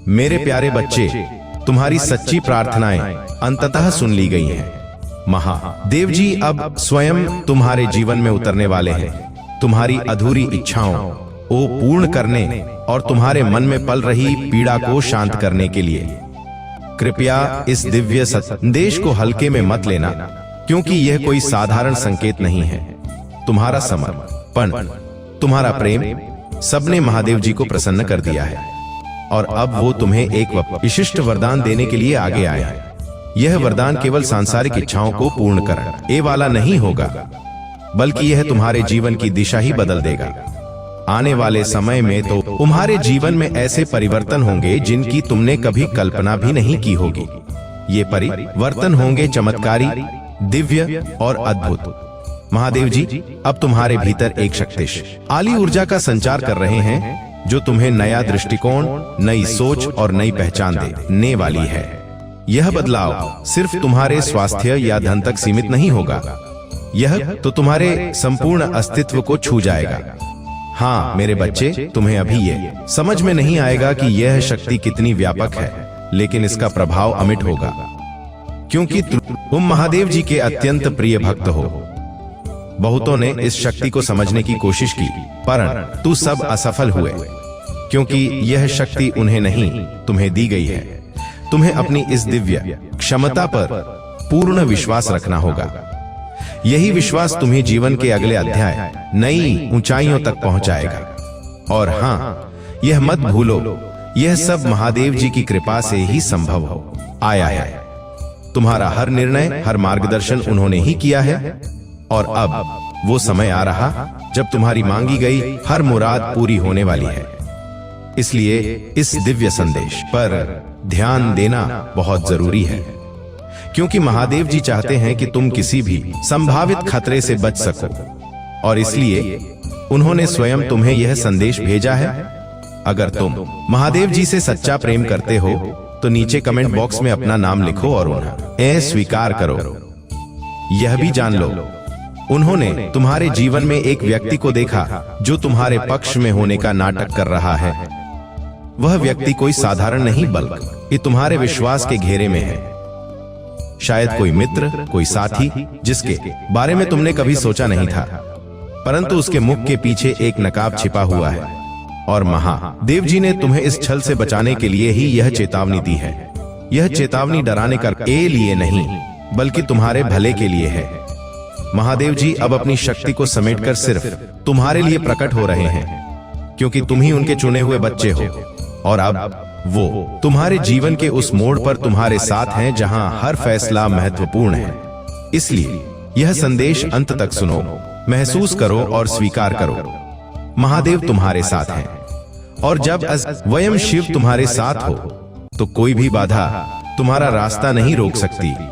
मेरे प्यारे बच्चे, तुम्हारी सच्ची प्रार्थनाएं अंततः सुन ली गई हैं। महादेव जी अब स्वयं तुम्हारे जीवन में उतरने वाले हैं, तुम्हारी अधूरी इच्छाओं को पूर्ण करने और तुम्हारे मन में पल रही पीड़ा को शांत करने के लिए। कृपया इस दिव्य संदेश को हल्के में मत लेना, क्योंकि यह कोई साधारण संकेत नहीं है। तुम्हारा समर्पण, तुम्हारा प्रेम सबने महादेव जी को प्रसन्न कर दिया है और अब वो तुम्हें एक विशिष्ट वरदान देने के लिए आगे आए हैं। यह वरदान केवल सांसारिक इच्छाओं को पूर्ण करने वाला नहीं होगा, बल्कि यह तुम्हारे जीवन की दिशा ही बदल देगा। आने वाले समय में तो तुम्हारे जीवन में ऐसे परिवर्तन होंगे जिनकी तुमने कभी कल्पना भी नहीं की होगी। ये परिवर्तन होंगे चमत्कारी, दिव्य और अद्भुत। महादेव जी अब तुम्हारे भीतर एक शक्तिशाली ऊर्जा का संचार कर रहे हैं, जो तुम्हें नया दृष्टिकोण, नई सोच और नई पहचान देने वाली है। यह बदलाव सिर्फ तुम्हारे स्वास्थ्य या धन तक सीमित नहीं होगा, यह तो तुम्हारे संपूर्ण अस्तित्व को छू जाएगा। हाँ मेरे बच्चे, तुम्हें अभी ये समझ में नहीं आएगा कि यह शक्ति कितनी व्यापक है, लेकिन इसका प्रभाव अमिट होगा, क्योंकि तुम महादेव जी के अत्यंत प्रिय भक्त हो। बहुतों ने इस शक्ति को समझने की कोशिश की, परंतु सब असफल हुए, क्योंकि यह शक्ति उन्हें नहीं, तुम्हें दी गई है। तुम्हें अपनी इस दिव्य क्षमता पर पूर्ण विश्वास रखना होगा। यही विश्वास तुम्हें जीवन के अगले अध्याय, नई ऊंचाइयों तक पहुंचाएगा। और हाँ, यह मत भूलो, यह सब महादेव जी की कृपा से ही संभव हो आया है। तुम्हारा हर निर्णय, हर मार्गदर्शन उन्होंने ही किया है, और अब वो समय आ रहा जब तुम्हारी मांगी गई हर मुराद पूरी होने वाली है। इसलिए इस दिव्य संदेश पर ध्यान देना बहुत जरूरी है, क्योंकि महादेव जी चाहते हैं कि तुम किसी भी संभावित खतरे से बच सको, और इसलिए उन्होंने स्वयं तुम्हें यह संदेश भेजा है। अगर तुम महादेव जी से सच्चा प्रेम करते हो तो नीचे कमेंट बॉक्स में अपना नाम लिखो और उन्हें स्वीकार करो। यह भी जान लो, उन्होंने तुम्हारे जीवन में एक व्यक्ति को देखा जो तुम्हारे पक्ष में होने का नाटक कर रहा है। वह व्यक्ति कोई साधारण नहीं, बल्कि तुम्हारे विश्वास के घेरे में है। शायद कोई मित्र, कोई साथी जिसके बारे में तुमने कभी सोचा नहीं था, परंतु उसके मुख के पीछे एक नकाब छिपा हुआ है। और महादेव जी ने तुम्हें इस छल से बचाने के लिए ही यह चेतावनी दी है। यह चेतावनी डराने के लिए नहीं, बल्कि तुम्हारे भले के लिए है। महादेव जी अब अपनी शक्ति को समेटकर सिर्फ तुम्हारे लिए प्रकट हो रहे हैं, क्योंकि तुम ही उनके चुने हुए बच्चे हो। और अब वो तुम्हारे जीवन के उस मोड़ पर तुम्हारे साथ हैं जहां हर फैसला महत्वपूर्ण है। इसलिए यह संदेश अंत तक सुनो, महसूस करो और स्वीकार करो। महादेव तुम्हारे साथ हैं, और जब स्वयं शिव तुम्हारे साथ हो तो कोई भी बाधा तुम्हारा रास्ता नहीं रोक सकती।